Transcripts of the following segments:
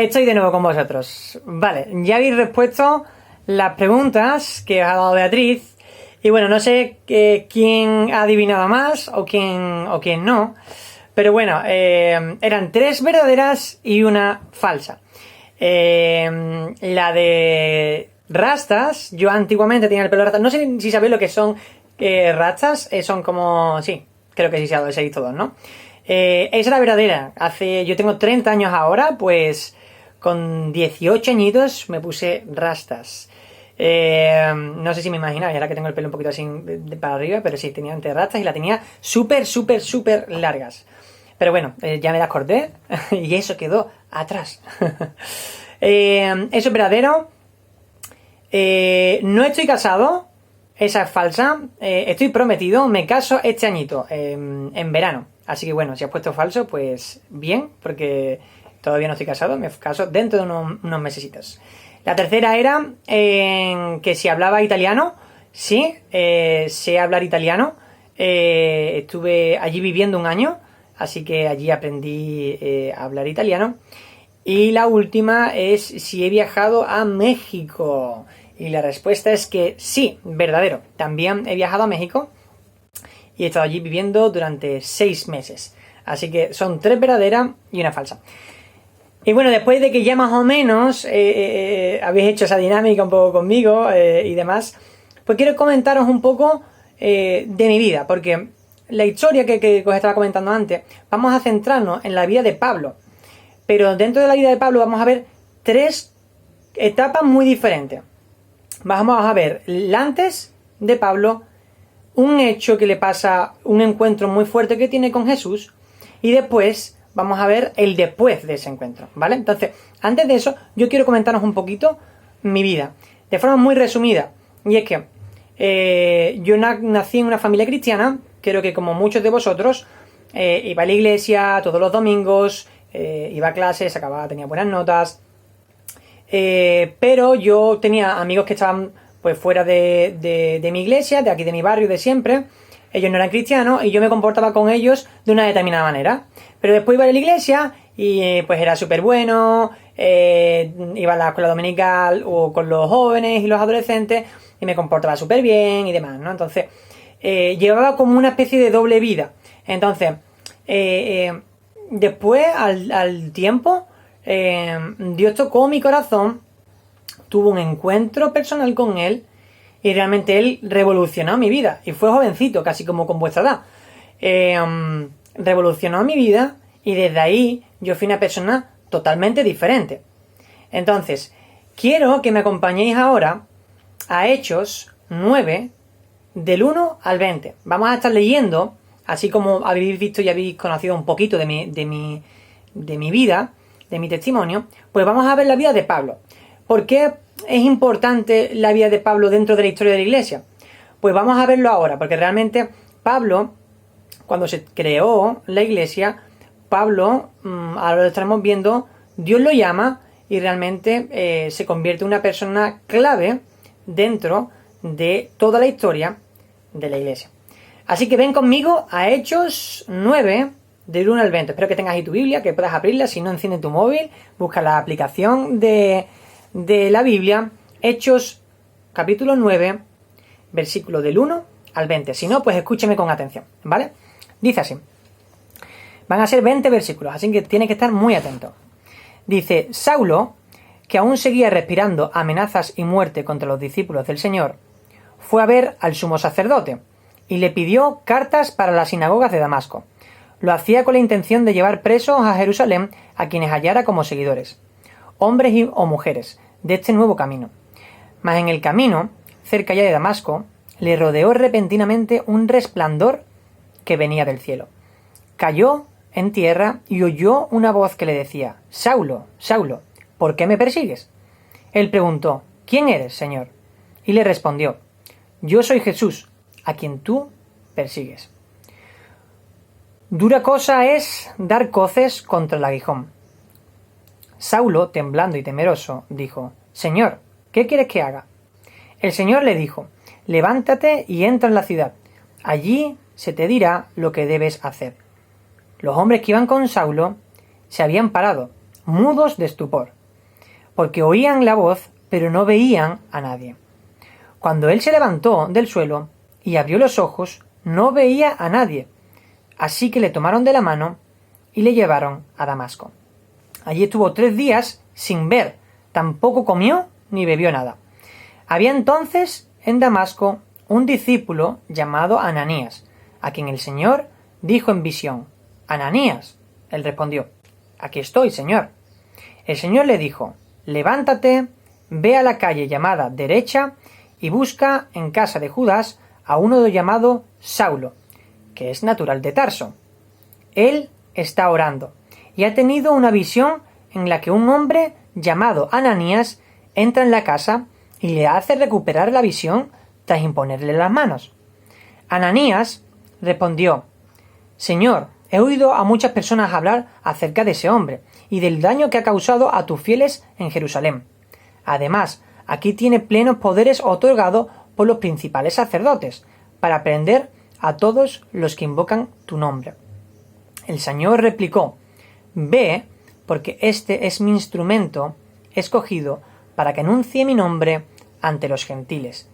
Estoy de nuevo con vosotros. Vale, ya habéis respuesto las preguntas que os ha dado Beatriz. Y bueno, no sé quién ha adivinado más o quién no. Pero bueno, eran 3 verdaderas y una falsa. La de rastas, yo antiguamente tenía el pelo rastas. No sé si sabéis lo que son rastas. Son como... Sí, creo que sí sabéis todos, ¿no? Esa es la verdadera. Yo tengo 30 años ahora, pues con 18 añitos me puse rastas. No sé si me imagináis, ahora que tengo el pelo un poquito así para arriba, pero sí, tenía antes rastas y la tenía súper largas. Pero bueno, ya me las corté y eso quedó atrás. Eso es verdadero. No estoy casado, esa es falsa. Estoy prometido, me caso este añito, en verano. Así que bueno, si has puesto falso, pues bien, porque todavía no estoy casado, me caso dentro de unos mesecitos. La tercera era que si hablaba italiano. Sí, sé hablar italiano. Estuve allí viviendo un año, así que allí aprendí a hablar italiano. Y la última es si he viajado a México. Y la respuesta es que sí, verdadero. También he viajado a México y he estado allí viviendo durante 6 meses. Así que son 3 verdaderas y una falsa. Y bueno, después de que ya más o menos habéis hecho esa dinámica un poco conmigo y demás, pues quiero comentaros un poco de mi vida, porque la historia que os estaba comentando antes, vamos a centrarnos en la vida de Pablo. Pero dentro de la vida de Pablo vamos a ver 3 etapas muy diferentes. Vamos a ver el antes de Pablo, un hecho que le pasa, un encuentro muy fuerte que tiene con Jesús, y después vamos a ver el después de ese encuentro, ¿vale? Entonces, antes de eso, yo quiero comentaros un poquito mi vida, de forma muy resumida. Y es que yo nací en una familia cristiana, creo que como muchos de vosotros, iba a la iglesia todos los domingos, iba a clases, tenía buenas notas, pero yo tenía amigos que estaban pues fuera de mi iglesia, de aquí de mi barrio, de siempre. Ellos no eran cristianos y yo me comportaba con ellos de una determinada manera. Pero después iba a la iglesia y pues era súper bueno, iba a la escuela dominical o con los jóvenes y los adolescentes y me comportaba súper bien y demás, ¿no? Entonces, llevaba como una especie de doble vida. Entonces, después, al tiempo, Dios tocó mi corazón, tuve un encuentro personal con Él y realmente Él revolucionó mi vida. Y fue jovencito, casi como con vuestra edad. Revolucionó mi vida y desde ahí yo fui una persona totalmente diferente. Entonces, quiero que me acompañéis ahora a Hechos 9, del 1 al 20. Vamos a estar leyendo, así como habéis visto y habéis conocido un poquito de mi vida, de mi testimonio, pues vamos a ver la vida de Pablo. ¿Por qué es importante la vida de Pablo dentro de la historia de la iglesia? Pues vamos a verlo ahora, porque realmente Pablo, cuando se creó la iglesia, Pablo, ahora lo estaremos viendo, Dios lo llama y realmente se convierte en una persona clave dentro de toda la historia de la iglesia. Así que ven conmigo a Hechos 9, del 1 al 20. Espero que tengas ahí tu Biblia, que puedas abrirla. Si no, enciende tu móvil, busca la aplicación de la Biblia, Hechos capítulo 9, versículo del 1 al 20. Si no, pues escúcheme con atención, ¿vale? Dice así. Van a ser 20 versículos, así que tienes que estar muy atento. Dice: Saulo, que aún seguía respirando amenazas y muerte contra los discípulos del Señor, fue a ver al sumo sacerdote y le pidió cartas para las sinagogas de Damasco. Lo hacía con la intención de llevar presos a Jerusalén a quienes hallara como seguidores, hombres o mujeres, de este nuevo camino. Mas en el camino, cerca ya de Damasco, le rodeó repentinamente un resplandor que venía del cielo. Cayó en tierra y oyó una voz que le decía: Saulo, Saulo, ¿por qué me persigues? Él preguntó: ¿Quién eres, Señor? Y le respondió: Yo soy Jesús, a quien tú persigues. Dura cosa es dar coces contra el aguijón. Saulo, temblando y temeroso, dijo: Señor, ¿qué quieres que haga? El Señor le dijo: Levántate y entra en la ciudad. Allí se te dirá lo que debes hacer. Los hombres que iban con Saulo se habían parado, mudos de estupor, porque oían la voz, pero no veían a nadie. Cuando él se levantó del suelo y abrió los ojos, no veía a nadie, así que le tomaron de la mano y le llevaron a Damasco. Allí estuvo 3 días sin ver, tampoco comió ni bebió nada. Había entonces en Damasco un discípulo llamado Ananías, a quien el Señor dijo en visión: Ananías. Él respondió: Aquí estoy, Señor. El Señor le dijo: Levántate, ve a la calle llamada Derecha y busca en casa de Judas a uno llamado Saulo, que es natural de Tarso. Él está orando y ha tenido una visión en la que un hombre llamado Ananías entra en la casa y le hace recuperar la visión tras imponerle las manos. Ananías respondió: Señor, he oído a muchas personas hablar acerca de ese hombre y del daño que ha causado a tus fieles en Jerusalén. Además, aquí tiene plenos poderes otorgados por los principales sacerdotes para prender a todos los que invocan tu nombre. El Señor replicó: Ve, porque este es mi instrumento escogido para que anuncie mi nombre ante los gentiles,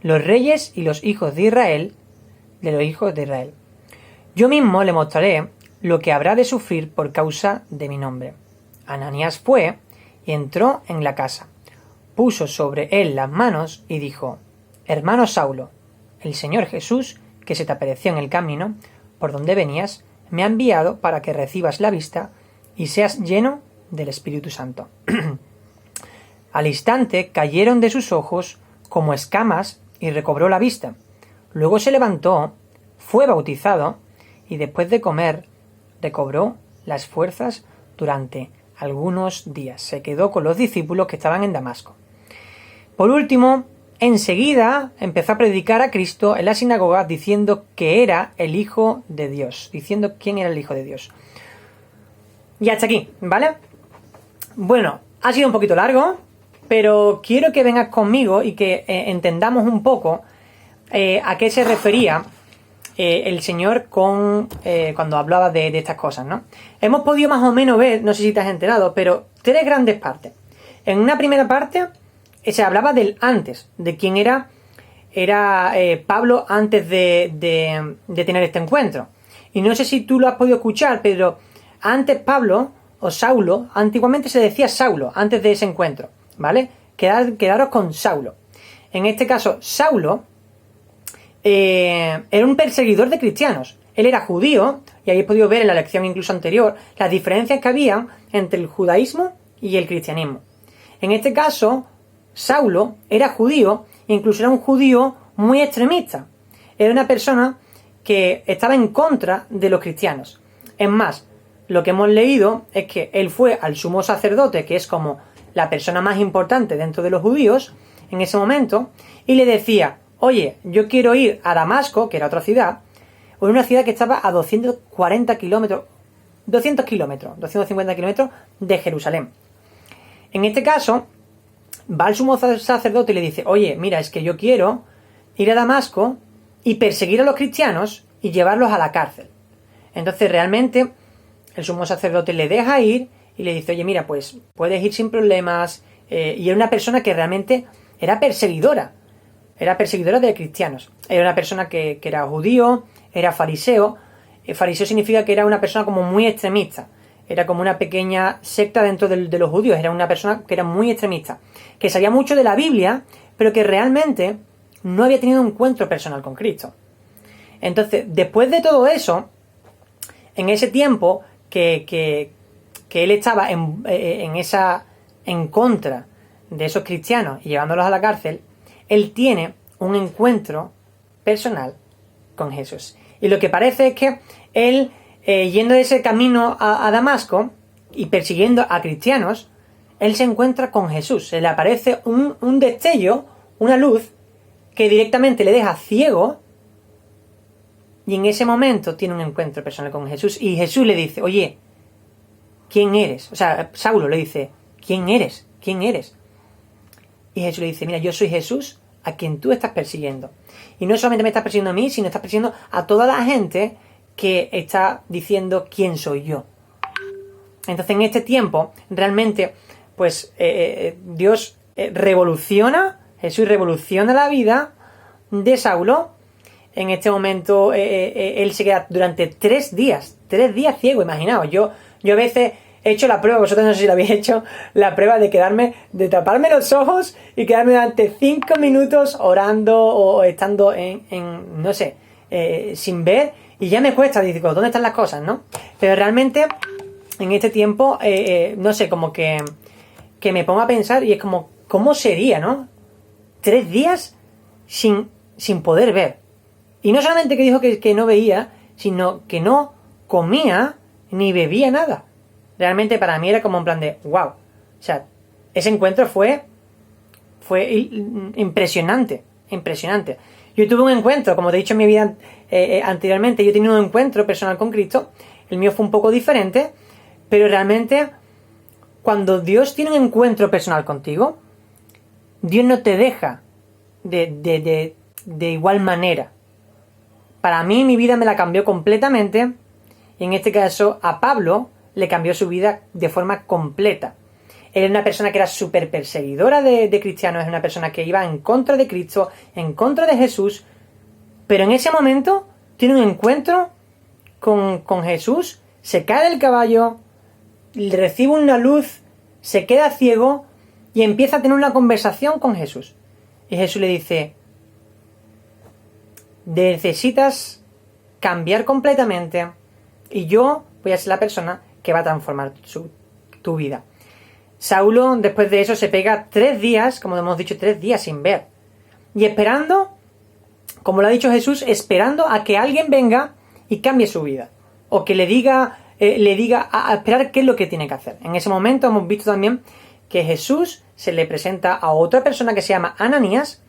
los reyes y los hijos de Israel, Yo mismo le mostraré lo que habrá de sufrir por causa de mi nombre. Ananías fue y entró en la casa, puso sobre él las manos y dijo: Hermano Saulo, el Señor Jesús, que se te apareció en el camino por donde venías, me ha enviado para que recibas la vista y seas lleno del Espíritu Santo. Al instante cayeron de sus ojos como escamas y recobró la vista. Luego se levantó, fue bautizado y después de comer recobró las fuerzas durante algunos días. Se quedó con los discípulos que estaban en Damasco. Por último, enseguida empezó a predicar a Cristo en la sinagoga diciendo que era el Hijo de Dios, diciendo quién era el Hijo de Dios. Y hasta aquí, ¿vale? Bueno, ha sido un poquito largo, pero quiero que vengas conmigo y que entendamos un poco a qué se refería el Señor cuando hablaba de estas cosas, ¿no? Hemos podido más o menos ver, no sé si te has enterado, pero 3 grandes partes. En una primera parte se hablaba del antes, de quién era Pablo antes de tener este encuentro. Y no sé si tú lo has podido escuchar, pero antes Pablo, o Saulo, antiguamente se decía Saulo, antes de ese encuentro, ¿vale? Quedaros con Saulo. En este caso, Saulo era un perseguidor de cristianos. Él era judío, y habéis podido ver en la lección incluso anterior las diferencias que había entre el judaísmo y el cristianismo. En este caso, Saulo era judío, incluso era un judío muy extremista. Era una persona que estaba en contra de los cristianos. Es más, lo que hemos leído es que él fue al sumo sacerdote, que es como la persona más importante dentro de los judíos en ese momento, y le decía: oye, yo quiero ir a Damasco, que era otra ciudad, o una ciudad que estaba a 250 kilómetros de Jerusalén. En este caso, va al sumo sacerdote y le dice: oye, mira, es que yo quiero ir a Damasco y perseguir a los cristianos y llevarlos a la cárcel. Entonces realmente el sumo sacerdote le deja ir y le dice: oye, mira, pues puedes ir sin problemas. Y era una persona que realmente era perseguidora de cristianos. Era una persona que era judío, era fariseo. Fariseo significa que era una persona como muy extremista. Era como una pequeña secta dentro de los judíos. Era una persona que era muy extremista, que sabía mucho de la Biblia, pero que realmente no había tenido un encuentro personal con Cristo. Entonces, después de todo eso, en ese tiempo que él estaba en contra de esos cristianos y llevándolos a la cárcel, él tiene un encuentro personal con Jesús. Y lo que parece es que él, yendo de ese camino a Damasco y persiguiendo a cristianos, él se encuentra con Jesús. Se le aparece un destello, una luz, que directamente le deja ciego, y en ese momento tiene un encuentro personal con Jesús. Y Jesús le dice: oye, ¿quién eres? O sea, Saulo le dice: ¿quién eres? ¿Quién eres? Y Jesús le dice: mira, yo soy Jesús a quien tú estás persiguiendo. Y no solamente me estás persiguiendo a mí, sino estás persiguiendo a toda la gente que está diciendo quién soy yo. Entonces en este tiempo realmente pues Dios revoluciona, Jesús revoluciona la vida de Saulo. En este momento él se queda durante 3 días ciego, imaginaos. Yo a veces he hecho la prueba, vosotros no sé si la habéis hecho, la prueba de taparme los ojos y quedarme durante 5 minutos orando o estando no sé, sin ver, y ya me cuesta, digo, ¿dónde están las cosas, no? Pero realmente en este tiempo, no sé, como que me pongo a pensar y es como, ¿cómo sería, no? 3 días sin poder ver. Y no solamente que dijo que no veía, sino que no comía ni bebía nada. Realmente para mí era como un plan de wow. O sea, ese encuentro fue impresionante. Yo tuve un encuentro, como te he dicho en mi vida anteriormente, yo he tenido un encuentro personal con Cristo. El mío fue un poco diferente, pero realmente cuando Dios tiene un encuentro personal contigo, Dios no te deja de igual manera. Para mí mi vida me la cambió completamente, y en este caso a Pablo le cambió su vida de forma completa. Él era una persona que era súper perseguidora de cristianos, es una persona que iba en contra de Cristo, en contra de Jesús, pero en ese momento tiene un encuentro con Jesús, se cae del caballo, recibe una luz, se queda ciego y empieza a tener una conversación con Jesús. Y Jesús le dice: necesitas cambiar completamente y yo voy a ser la persona que va a transformar tu vida. Saulo después de eso se pega 3 días, como hemos dicho, 3 días sin ver. Y esperando, como lo ha dicho Jesús, esperando a que alguien venga y cambie su vida. O que le diga a esperar qué es lo que tiene que hacer. En ese momento hemos visto también que Jesús se le presenta a otra persona que se llama Ananías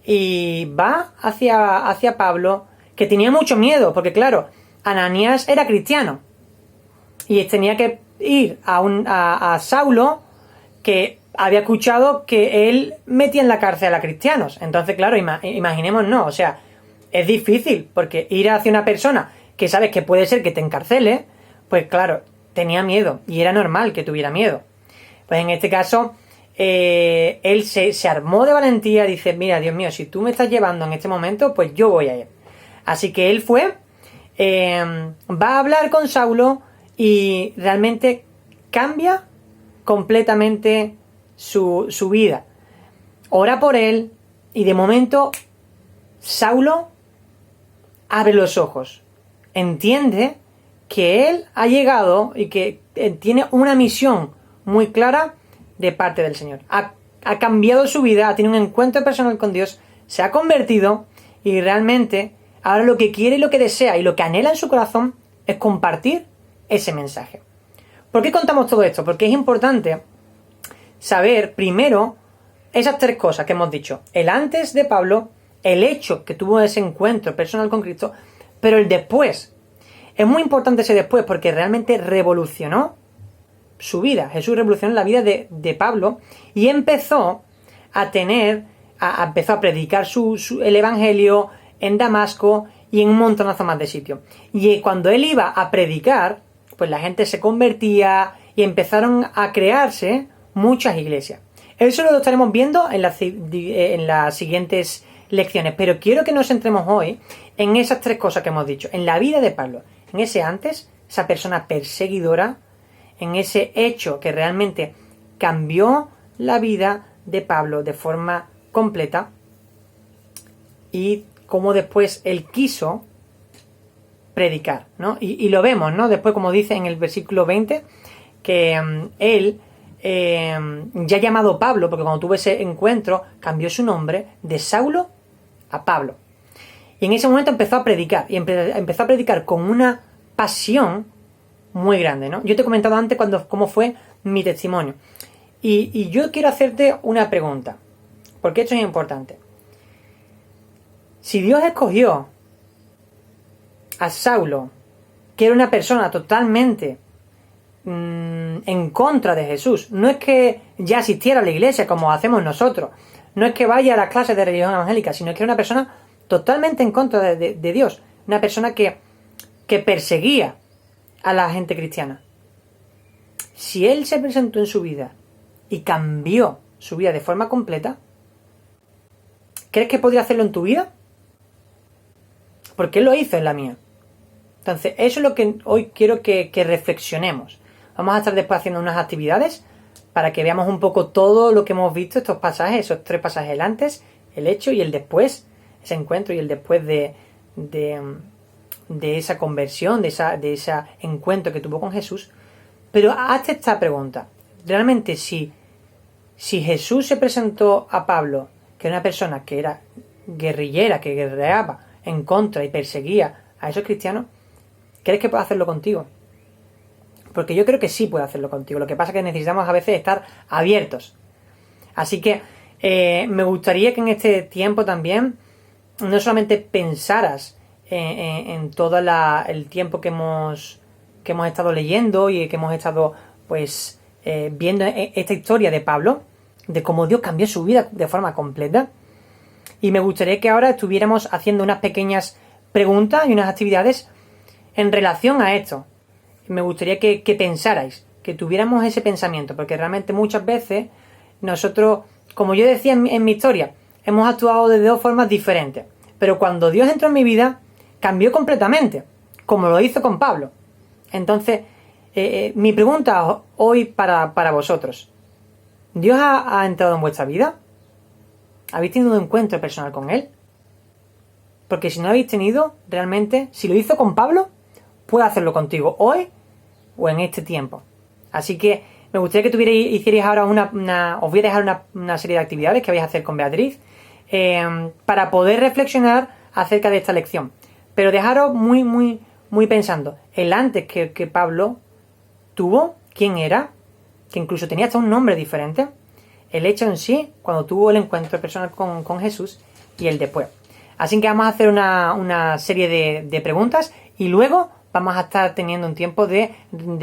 y va hacia Pablo, que tenía mucho miedo, porque claro, Ananías era cristiano y tenía que ir a Saulo, que había escuchado que él metía en la cárcel a cristianos. Entonces claro, imaginemos, no, o sea, es difícil, porque ir hacia una persona que sabes que puede ser que te encarcele, pues claro, tenía miedo, y era normal que tuviera miedo. Pues en este caso él se armó de valentía, dice: mira, Dios mío, si tú me estás llevando en este momento, pues yo voy a ir. Así que él fue, va a hablar con Saulo y realmente cambia completamente su vida. Ora por él y de momento Saulo abre los ojos, entiende que él ha llegado y que tiene una misión muy clara de parte del Señor. Ha cambiado su vida, ha tenido un encuentro personal con Dios, se ha convertido y realmente ahora lo que quiere y lo que desea y lo que anhela en su corazón es compartir ese mensaje. ¿Por qué contamos todo esto? Porque es importante saber primero esas 3 cosas que hemos dicho. El antes de Pablo, el hecho que tuvo ese encuentro personal con Cristo, pero el después. Es muy importante ese después porque realmente revolucionó su vida. Jesús revolucionó la vida de Pablo y empezó a predicar el evangelio en Damasco y en un montonazo más de sitios. Y cuando él iba a predicar, pues la gente se convertía y empezaron a crearse muchas iglesias. Eso lo estaremos viendo en las siguientes lecciones, pero quiero que nos centremos hoy en esas 3 cosas que hemos dicho. En la vida de Pablo, en ese antes, esa persona perseguidora, en ese hecho que realmente cambió la vida de Pablo de forma completa, y cómo después él quiso predicar, ¿no? Y lo vemos, ¿no? Después, como dice en el versículo 20, que él, ya llamado Pablo, porque cuando tuvo ese encuentro, cambió su nombre de Saulo a Pablo. Y en ese momento empezó a predicar, y empezó a predicar con una pasión muy grande, ¿no? Yo te he comentado antes cómo fue mi testimonio. Y yo quiero hacerte una pregunta, porque esto es importante. Si Dios escogió a Saulo, que era una persona totalmente en contra de Jesús, no es que ya asistiera a la iglesia como hacemos nosotros, no es que vaya a las clases de religión evangélica, sino que era una persona totalmente en contra de Dios, una persona que perseguía a la gente cristiana. si Él se presentó en su vida y cambió su vida de forma completa, ¿crees que podría hacerlo en tu vida? Porque Él lo hizo en la mía. Entonces, eso es lo que hoy quiero que reflexionemos. Vamos a estar después haciendo unas actividades para que veamos un poco todo lo que hemos visto, estos pasajes, esos 3 pasajes, el antes, el hecho y el después, ese encuentro y el después de esa conversión, de ese encuentro que tuvo con Jesús. Pero hazte esta pregunta. Realmente, si Jesús se presentó a Pablo, que era una persona que era guerrillera, que guerreaba en contra y perseguía a esos cristianos, ¿crees que puede hacerlo contigo? Porque yo creo que sí puede hacerlo contigo. Lo que pasa es que necesitamos a veces estar abiertos. Así que me gustaría que en este tiempo también no solamente pensaras en todo el tiempo que hemos estado leyendo y que hemos estado pues viendo esta historia de Pablo, de cómo Dios cambió su vida de forma completa. Y me gustaría que ahora estuviéramos haciendo unas pequeñas preguntas y unas actividades en relación a esto. Me gustaría que pensarais, que tuviéramos ese pensamiento, porque realmente muchas veces nosotros, como yo decía en mi historia, hemos actuado de 2 formas diferentes. Pero cuando Dios entró en mi vida, cambió completamente, como lo hizo con Pablo. Entonces, mi pregunta hoy para vosotros: ¿Dios ha entrado en vuestra vida? ¿Habéis tenido un encuentro personal con Él? Porque si no habéis tenido, realmente, si lo hizo con Pablo, puede hacerlo contigo hoy o en este tiempo. Así que me gustaría que hicierais ahora os voy a dejar una serie de actividades que vais a hacer con Beatriz para poder reflexionar acerca de esta lección. Pero dejaros muy, muy, muy pensando. El antes que Pablo tuvo, quién era, que incluso tenía hasta un nombre diferente. El hecho en sí, cuando tuvo el encuentro personal con Jesús, y el después. Así que vamos a hacer una serie de preguntas y luego vamos a estar teniendo un tiempo de